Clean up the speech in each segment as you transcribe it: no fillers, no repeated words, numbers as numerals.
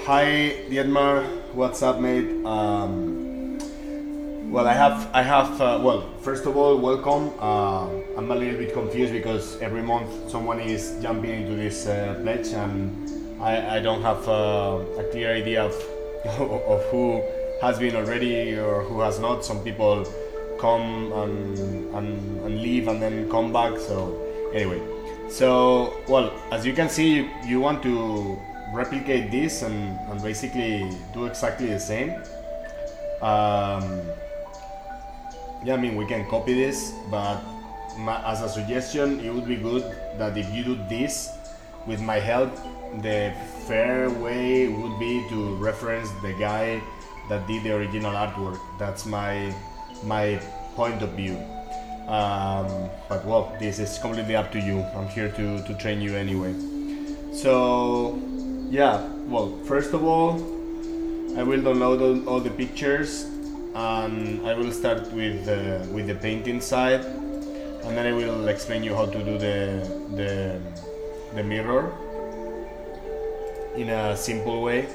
Hi, Dietmar. What's up, mate? Well, well, first of all, welcome. I'm a little bit confused because every month someone is jumping into this pledge, and I don't have a clear idea of, of who has been already or who has not. Some people come and leave and then come back. So, anyway, well, as you can see, you want to replicate this and basically do exactly the same. Yeah, I mean, we can copy this, but as a suggestion, it would be good that if you do this with my help, the fair way would be to reference the guy that did the original artwork. That's my point of view. But well, this is completely up to you. I'm here to train you anyway. So, yeah, well, first of all, I will download all the pictures, and I will start with the painting side, and then I will explain you how to do the mirror in a simple way.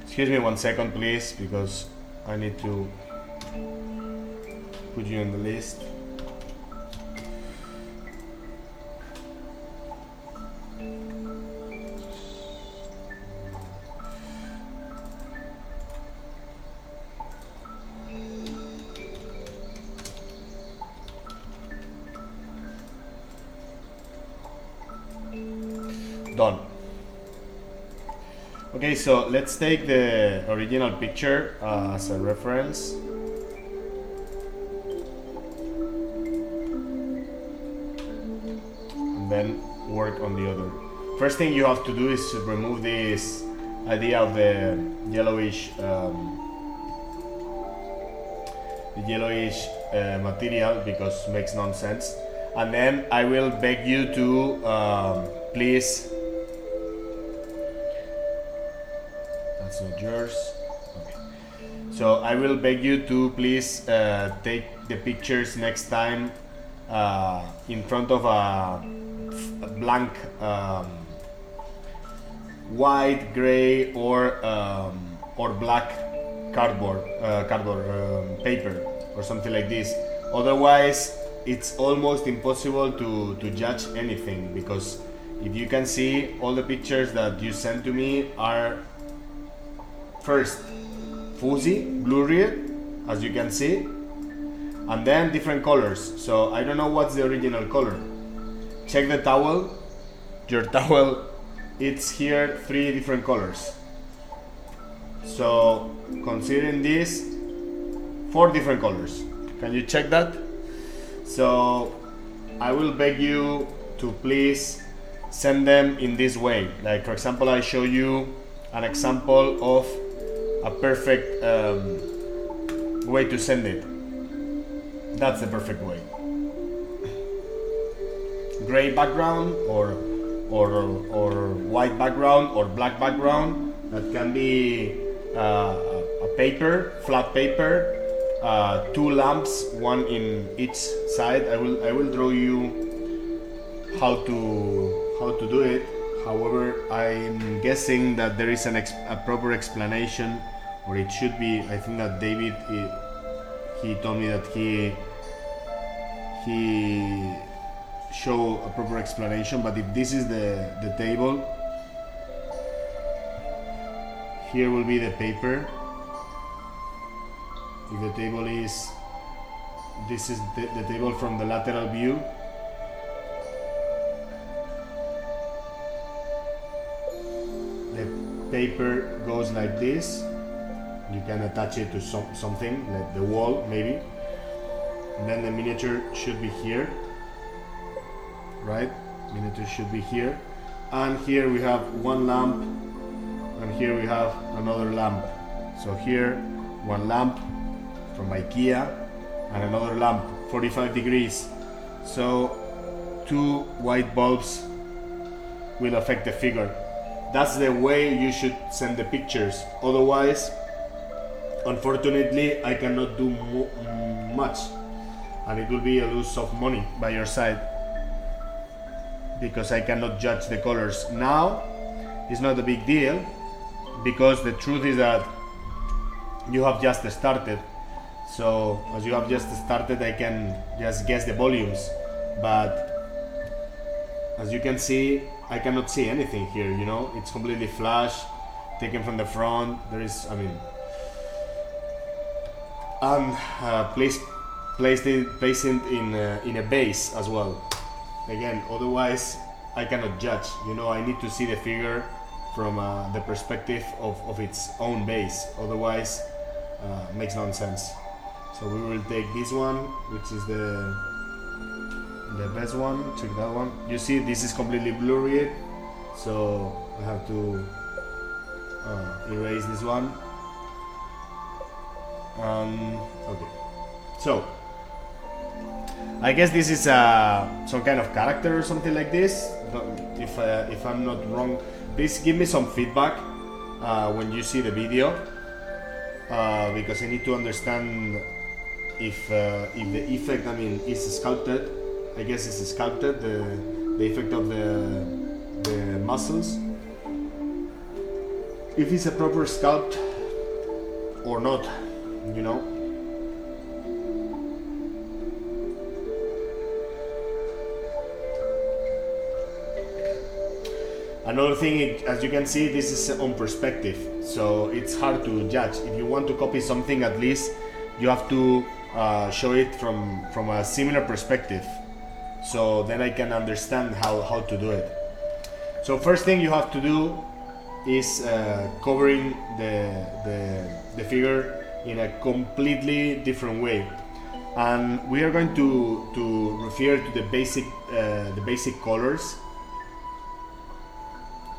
Excuse me 1 second, please, because I need to put you on the list. Done. Okay, so let's take the original picture as a reference. And then work on the other. First thing you have to do is remove this idea of the yellowish material, because it makes no sense. And then I will beg you to please. That's not yours. Okay. So I will beg you to please take the pictures next time in front of a blank white, gray, or black cardboard paper or something like this. Otherwise, it's almost impossible to judge anything, because if you can see, all the pictures that you sent to me are first fuzzy, blurry, as you can see, and then different colors. So I don't know what's the original color. Check the towel. Your towel, it's here 3 different colors. So considering this, 4 different colors. Can you check that? So I will beg you to please send them in this way. Like, for example, I show you an example of a perfect way to send it. That's the perfect way. Gray background or white background or black background. That can be a paper, flat paper, 2 lamps, one in each side. I will draw you how to do it. However, I'm guessing that there is a proper explanation, or it should be. I think that David, he told me that he show a proper explanation. But if this is the table, here will be the paper. If the table is, this is the table from the lateral view. paper goes like this. You can attach it to something like the wall maybe, and then the miniature should be here, right? Miniature should be here, and here we have one lamp, and here we have another lamp. So here one lamp from IKEA and another lamp 45 degrees. So 2 white bulbs will affect the figure. That's the way you should send the pictures. Otherwise, unfortunately, I cannot do much, and it will be a loss of money by your side because I cannot judge the colors. Now, it's not a big deal because the truth is that you have just started. So, as you have just started, I can just guess the volumes, but as you can see, I cannot see anything here, you know, it's completely flash, taken from the front. There is, I mean, and placed it in a base as well. Again, otherwise I cannot judge, you know, I need to see the figure from the perspective of its own base, otherwise makes no sense. So we will take this one, which is the best one. Check that one. You see, this is completely blurry, so I have to erase this one. Okay, so I guess this is some kind of character or something like this. If I'm not wrong, please give me some feedback when you see the video, because I need to understand if the effect, I mean, is sculpted. I guess it's sculpted, the effect of the muscles, if it's a proper sculpt or not, you know. Another thing, as you can see, this is on perspective, so it's hard to judge. If you want to copy something, at least you have to show it from a similar perspective, so then I can understand how to do it. So first thing you have to do is covering the figure in a completely different way, and we are going to refer to the basic colors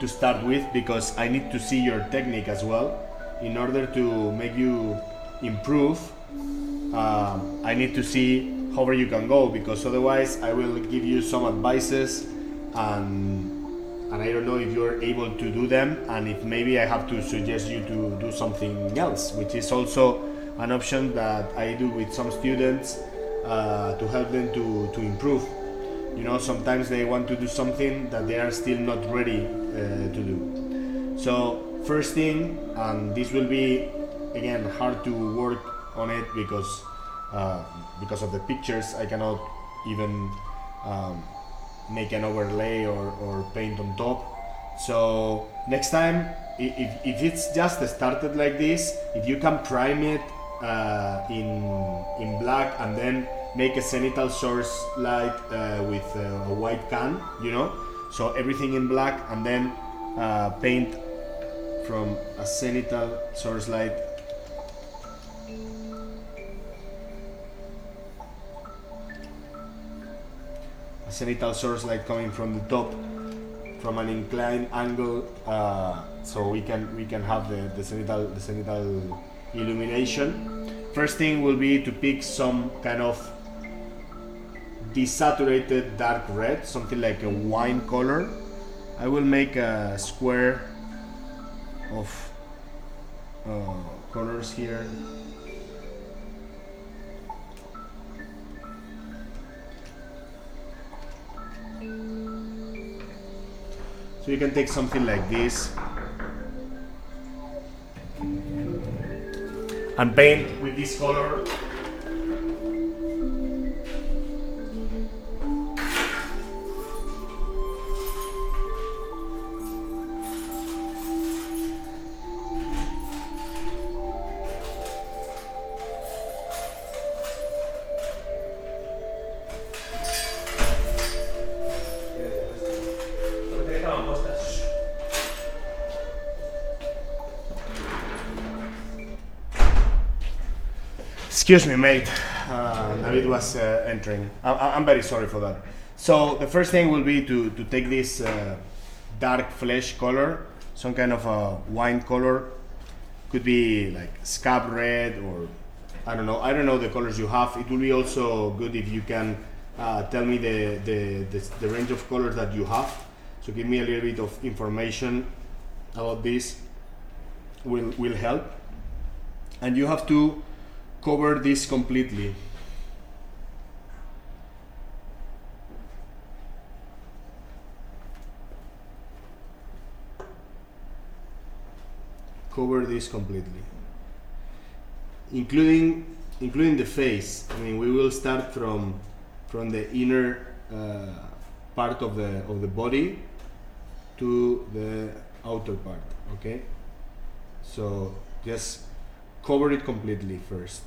to start with, because I need to see your technique as well. In order to make you improve, I need to see how far you can go, because otherwise I will give you some advices and I don't know if you're able to do them, and if maybe I have to suggest you to do something else, which is also an option that I do with some students to help them to improve. You know, sometimes they want to do something that they are still not ready to do. So first thing, and this will be again hard to work on it because of the pictures, I cannot even make an overlay or paint on top. So next time, if it's just started like this, if you can prime it in black and then make a cenital source light with a white can, you know, so everything in black, and then paint from a cenital source light coming from the top from an inclined angle, so we can have the cenital illumination. First thing will be to pick some kind of desaturated dark red, something like a wine color. I will make a square of colors here. So you can take something like this and paint with this color. Excuse me, mate. David was entering. I'm very sorry for that. So the first thing will be to take this dark flesh color, some kind of a wine color. Could be like scab red, or I don't know the colors you have. It will be also good if you can tell me the range of colors that you have. So give me a little bit of information about this. Will help. And you have to cover this completely. Cover this completely, including the face. I mean, we will start from the inner part of the body to the outer part. Okay, so just cover it completely first.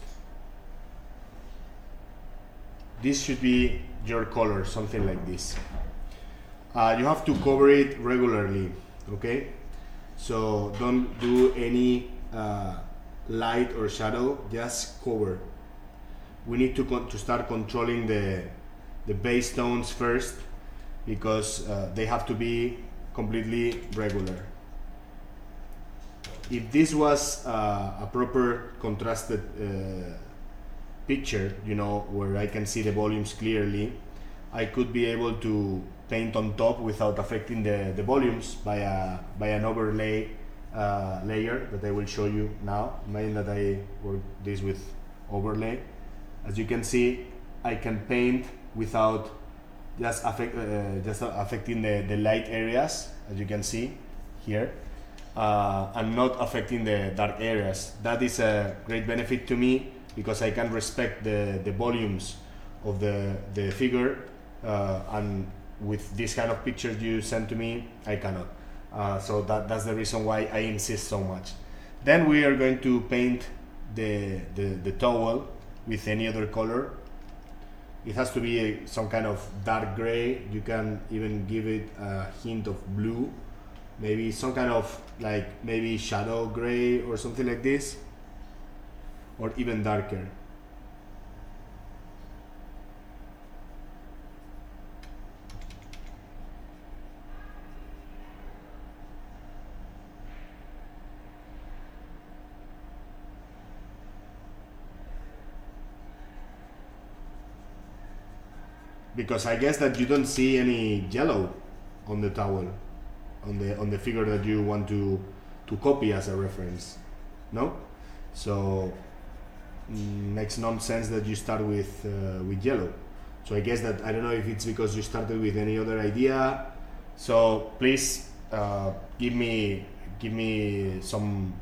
This should be your color, something like this. You have to cover it regularly. Okay. So don't do any light or shadow, just cover. We need to start controlling the base tones first, because they have to be completely regular. If this was a proper contrasted picture, you know, where I can see the volumes clearly, I could be able to paint on top without affecting the volumes by an overlay layer that I will show you now. Imagine that I work this with overlay. As you can see, I can paint without just affecting the light areas, as you can see here, and not affecting the dark areas. That is a great benefit to me, because I can respect the volumes of the figure, and with this kind of pictures you send to me, I cannot. So that's the reason why I insist so much. Then we are going to paint the towel with any other color. It has to be some kind of dark gray. You can even give it a hint of blue, maybe some kind of like maybe shadow gray or something like this, or even darker. Because I guess that you don't see any yellow on the towel, on the figure that you want to copy as a reference, no? So makes no sense that you start with yellow. So I guess that, I don't know if it's because you started with any other idea. So please give me some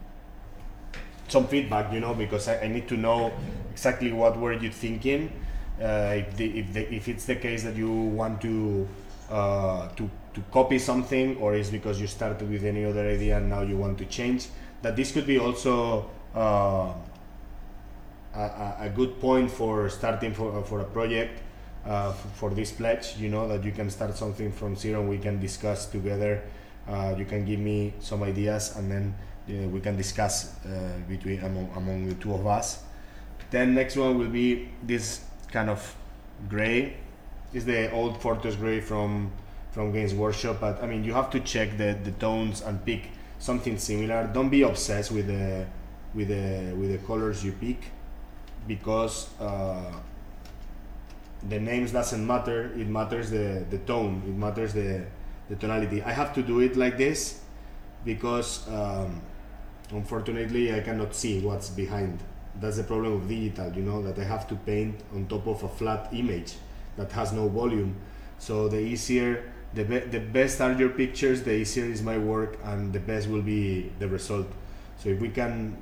feedback, you know, because I need to know exactly what were you thinking. If it's the case that you want to copy something, or is because you started with any other idea and now you want to change. That this could be also a good point for starting for a project, for this pledge, you know, that you can start something from zero and we can discuss together. You can give me some ideas, and then we can discuss among the two of us. Then next one will be this kind of gray. Is the old Fortress gray from Games Workshop, but I mean, you have to check the tones and pick something similar. Don't be obsessed with the colors you pick, because the names doesn't matter. It matters the tone. It matters the tonality. I have to do it like this because unfortunately I cannot see what's behind. That's the problem of digital, you know, that I have to paint on top of a flat image that has no volume. So the best are your pictures, the easier is my work, and the best will be the result. So if we can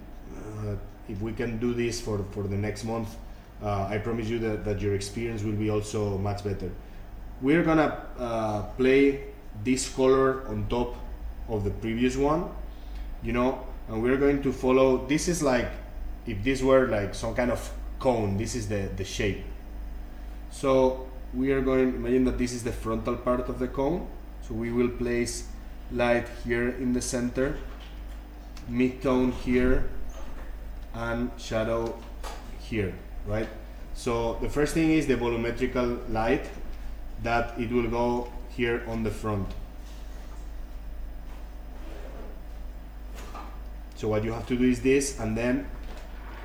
do this for the next month, I promise you that your experience will be also much better. We're gonna play this color on top of the previous one, you know, and we're going to follow. This is like, if this were like some kind of cone, this is the shape. So we are going, imagine that this is the frontal part of the cone. So we will place light here in the center, mid-tone here, and shadow here, right? So the first thing is the volumetrical light, that it will go here on the front. So what you have to do is this, and then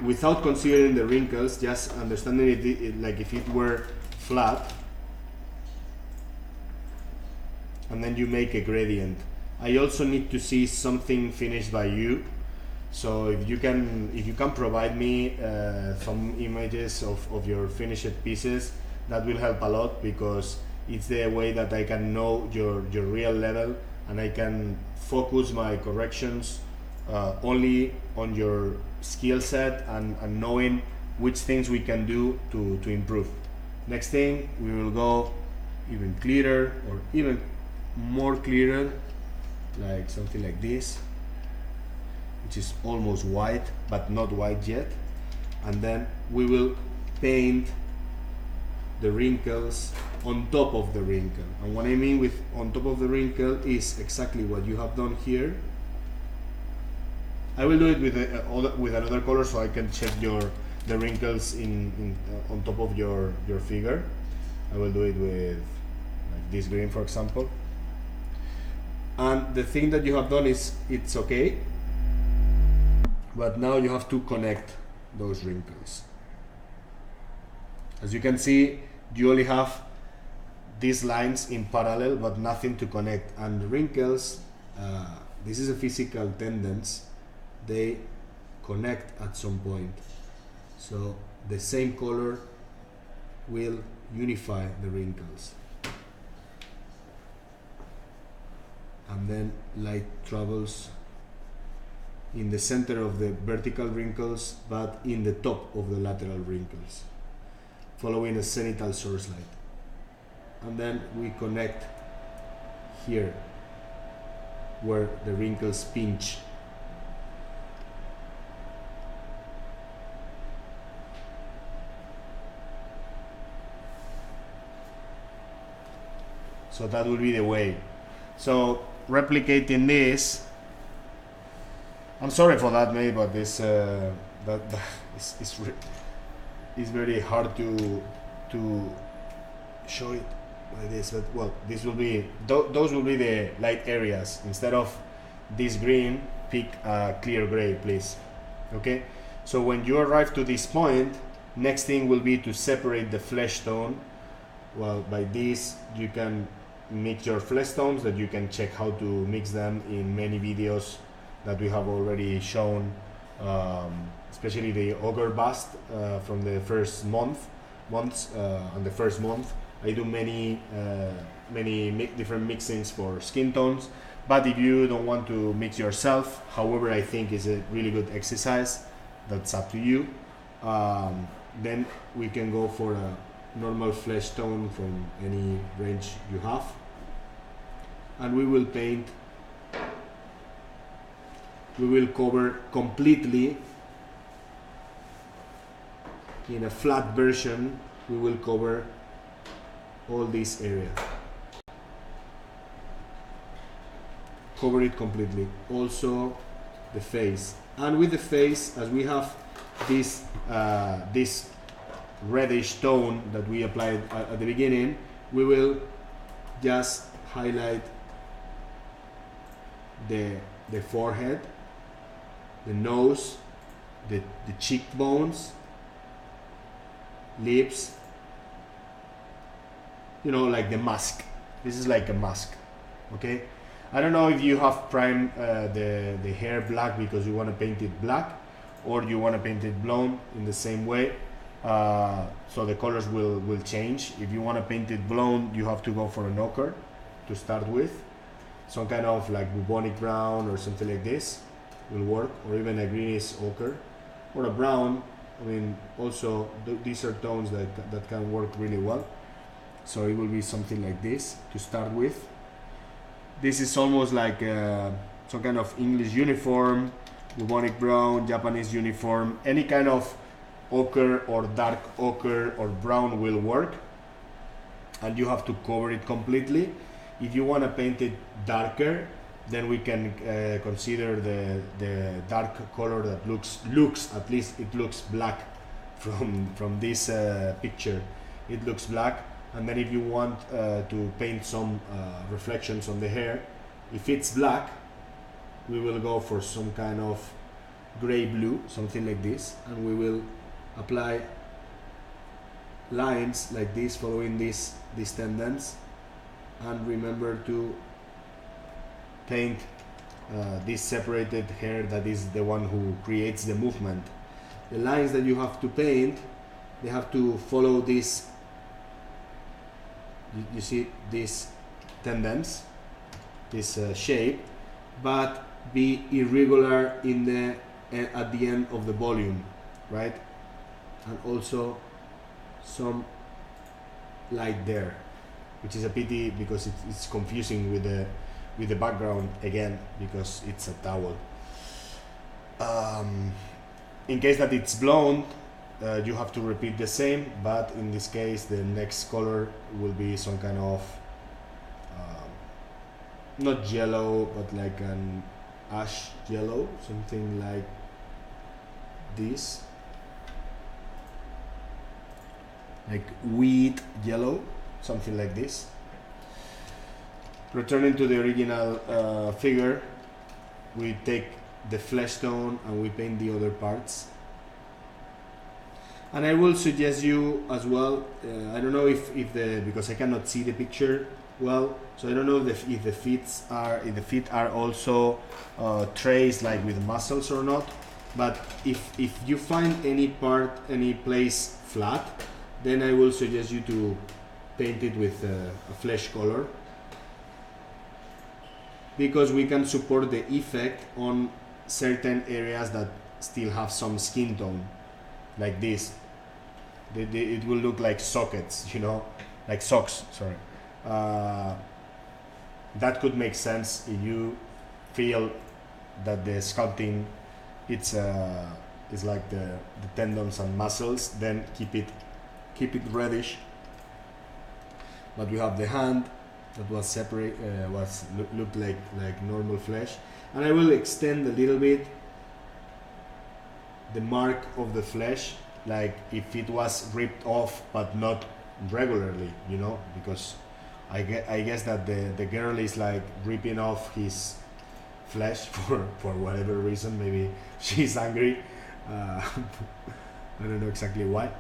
without considering the wrinkles, just understanding it like if it were flat, and then you make a gradient. I also need to see something finished by you. So if you can provide me some images of your finished pieces, that will help a lot, because it's the way that I can know your real level, and I can focus my corrections only on your skill set and knowing which things we can do to improve. Next thing, we will go even clearer, or even more clearer, like something like this, which is almost white but not white yet. And then we will paint the wrinkles on top of the wrinkle. And what I mean with on top of the wrinkle is exactly what you have done here. I will do it with another color, so I can check the wrinkles on top of your figure. I will do it with like this green, for example. And the thing that you have done is, it's okay, but now you have to connect those wrinkles. As you can see, you only have these lines in parallel but nothing to connect. And the wrinkles, this is a physical tendency, they connect at some point. So the same color will unify the wrinkles. And then light travels in the center of the vertical wrinkles, but in the top of the lateral wrinkles, following a zenithal source light. And then we connect here where the wrinkles pinch. So that will be the way. So replicating this, I'm sorry for that, mate, but this that is very hard to show it like this. But well, this will be those will be the light areas. Instead of this green, pick a clear gray, please. Okay. So when you arrive to this point, next thing will be to separate the flesh tone. Well, by this you can mix your flesh tones, that you can check how to mix them in many videos that we have already shown, especially the ogre bust from the first months. On the first month, I do many different mixings for skin tones. But if you don't want to mix yourself, however, I think is a really good exercise. That's up to you. Then we can go for a normal flesh tone from any range you have, and we will paint. We will cover completely in a flat version. We will cover all this area, cover it completely, also the face. And with the face, as we have this this reddish tone that we applied at the beginning, we will just highlight the forehead, the nose, the cheekbones, lips, you know, like the mask. This is like a mask. Okay, I don't know if you have primed the hair black because you want to paint it black, or you want to paint it blonde in the same way. So the colors will change. If you want to paint it blonde, you have to go for an ochre to start with. Some kind of like bubonic brown or something like this will work, or even a greenish ochre or a brown. I mean, also these are tones that can work really well. So it will be something like this to start with. This is almost like some kind of English uniform, bubonic brown, Japanese uniform. Any kind of ochre or dark ochre or brown will work, and you have to cover it completely. If you want to paint it darker, then we can consider the dark color that looks at least it looks black from this picture it looks black. And then if you want to paint some reflections on the hair, if it's black, we will go for some kind of gray blue, something like this, and we will apply lines like this following this tendons. And remember to paint this separated hair that is the one who creates the movement. The lines that you have to paint, they have to follow this. You see these tendons, this shape, but be irregular in the at the end of the volume, right? And also some light there, which is a pity because it's confusing with the background again, because it's a towel. In case that it's blonde, you have to repeat the same, but in this case the next color will be some kind of not yellow, but like an ash yellow, something like this, like wheat yellow, something like this. Returning to the original figure, we take the flesh tone and we paint the other parts. And I will suggest you as well, I don't know if because I cannot see the picture well, so I don't know if the feet are also traced like with muscles or not. But if you find any place flat, then I will suggest you to paint it with a flesh color, because we can support the effect on certain areas that still have some skin tone, like this. It will look like sockets, you know, like socks, sorry. That could make sense if you feel that the sculpting it's like the tendons and muscles, then keep it reddish. But we have the hand that was separate, looked like normal flesh, and I will extend a little bit the mark of the flesh, like if it was ripped off, but not regularly, you know, because I guess that the girl is like ripping off his flesh for whatever reason. Maybe she's angry. I don't know exactly why.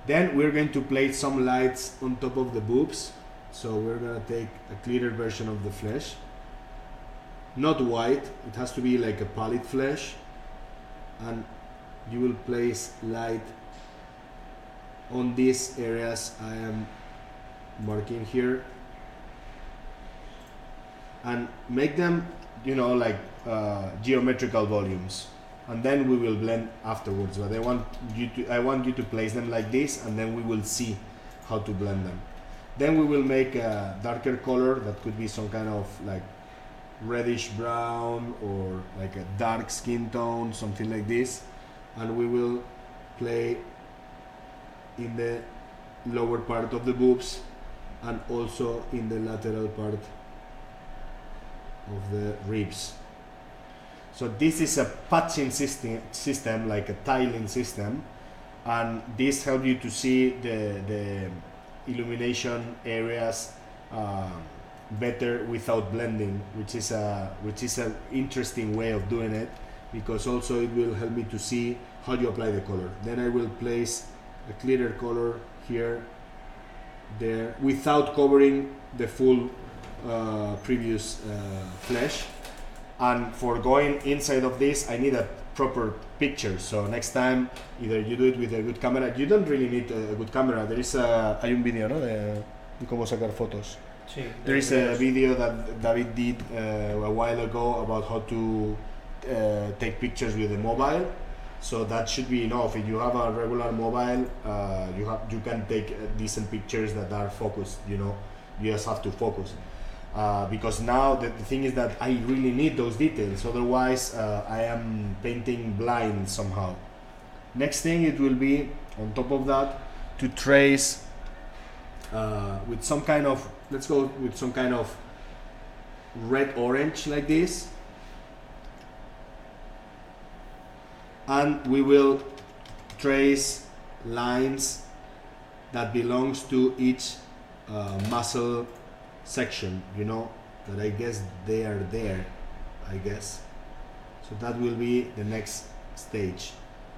Then we're going to place some lights on top of the boobs. So we're gonna take a clearer version of the flesh, not white, it has to be like a pallid flesh, and you will place light on these areas I am marking here, and make them, you know, like geometrical volumes, and then we will blend afterwards. But I want you to place them like this, and then we will see how to blend them. Then we will make a darker color that could be some kind of like reddish brown or like a dark skin tone, something like this, and we will play in the lower part of the boobs and also in the lateral part of the ribs. So this is a patching system, like a tiling system, and this helps you to see the illumination areas better without blending, which is an interesting way of doing it, because also it will help me to see how you apply the color. Then I will place a clearer color here, there, without covering the full previous flesh. And for going inside of this, I need a proper picture. So next time, either you do it with a good camera. You don't really need a good camera. There is hay un video, ¿no? De cómo sacar fotos. Sí, there is a video that David did a while ago about how to take pictures with a mobile. So that should be enough. If you have a regular mobile, you can take decent pictures that are focused. You know, you just have to focus. Because now the thing is that I really need those details, otherwise I am painting blind somehow. Next thing, it will be on top of that to trace with some kind of, let's go with some kind of red orange like this, and we will trace lines that belongs to each muscle section, you know, that I guess they are there, I guess. So that will be the next stage.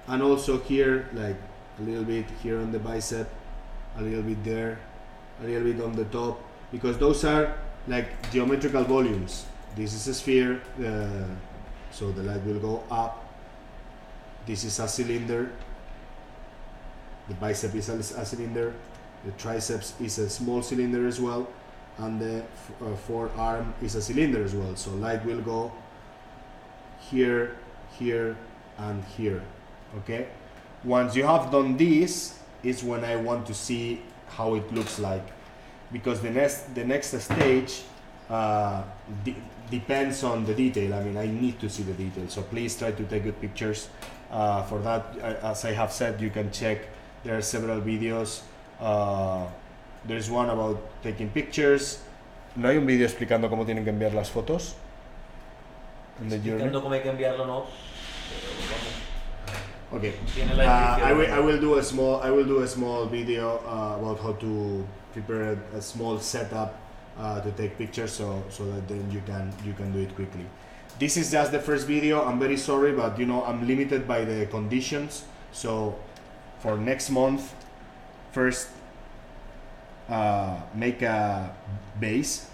And also here, like a little bit here on the bicep, a little bit there, a little bit on the top, because those are like geometrical volumes. This is a sphere, so the light will go up. This is a cylinder. The bicep is a cylinder. The triceps is a small cylinder as well, and the forearm is a cylinder as well. So light will go here, here, and here. Okay. Once you have done this, is when I want to see how it looks like, because the next stage depends on the detail. I mean, I need to see the detail. So please try to take good pictures. For that, as I have said, you can check. There are several videos. There's one about taking pictures. ¿No hay un vídeo explicando cómo tienen que enviar las fotos? Explicando cómo hay que enviarlo, no. Okay. I will do a small video about how to prepare a small setup to take pictures, so that then you can do it quickly. This is just the first video. I'm very sorry, but you know, I'm limited by the conditions. So for next month, first make a base,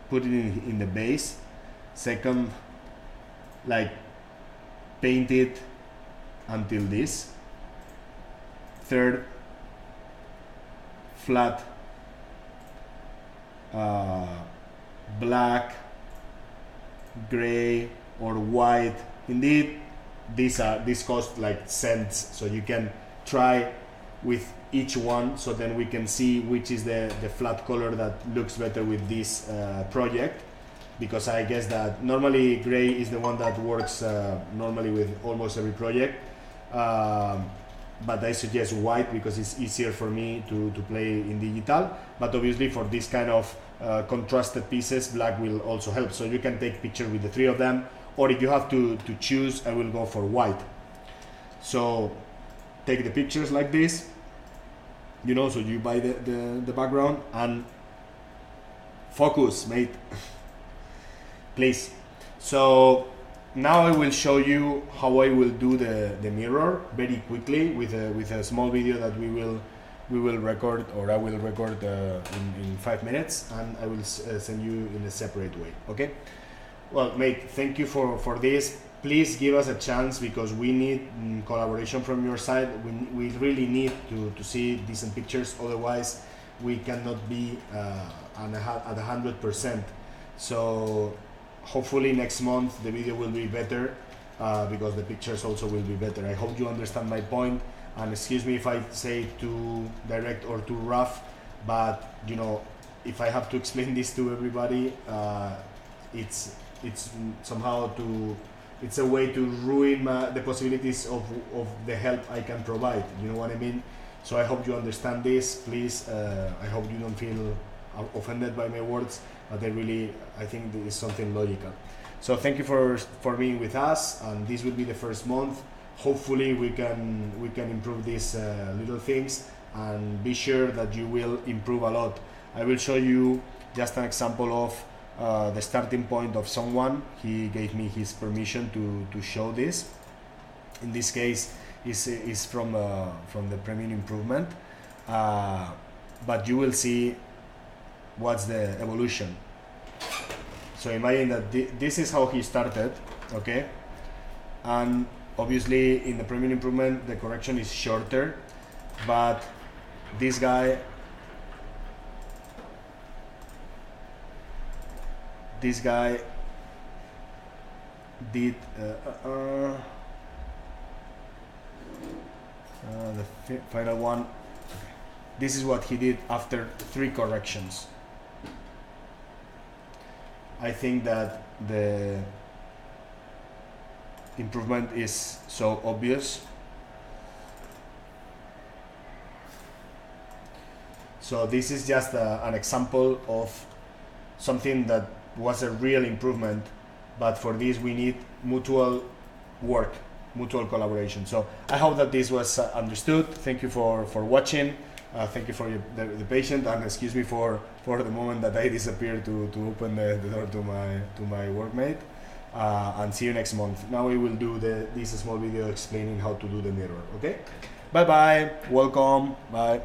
put it in the base. Second, like paint it until this. Third, flat black, gray, or white. Indeed, these cost like cents, so you can try with each one, so then we can see which is the flat color that looks better with this project, because I guess that normally gray is the one that works normally with almost every project, but I suggest white because it's easier for me to play in digital. But obviously for this kind of contrasted pieces, black will also help. So you can take picture with the three of them, or if you have to choose, I will go for white. So take the pictures like this, you know, so you buy the background and focus, mate. Please. So now I will show you how I will do the mirror very quickly with a small video that we will record, or I will record in 5 minutes, and I will send you in a separate way. Okay. Well, mate, thank you for this. Please give us a chance, because we need collaboration from your side. We really need to see decent pictures, otherwise we cannot be at 100%. So hopefully next month the video will be better, because the pictures also will be better. I hope you understand my point, and excuse me if I say too direct or too rough, but you know, if I have to explain this to everybody, it's somehow it's a way to ruin the possibilities of the help I can provide. You know what I mean? So I hope you understand this. Please, I hope you don't feel offended by my words, but I think this is something logical. So thank you for being with us, and this will be the first month. Hopefully we can improve these little things, and be sure that you will improve a lot. I will show you just an example of the starting point of someone. He gave me his permission to show this. In this case is from the premium improvement, but you will see what's the evolution. So imagine that this is how he started, okay, and obviously in the premium improvement the correction is shorter, but this guy did the final one. This is what he did after 3 corrections. I think that the improvement is so obvious. So this is just an example of something that was a real improvement, but for this we need mutual work. mutual collaboration. So I hope that this was understood. Thank you for watching. Thank you for the patience, and excuse me for the moment that I disappeared to open the door to my workmate. And see you next month. Now we will do this small video explaining how to do the mirror. Okay? Bye bye. Welcome. Bye.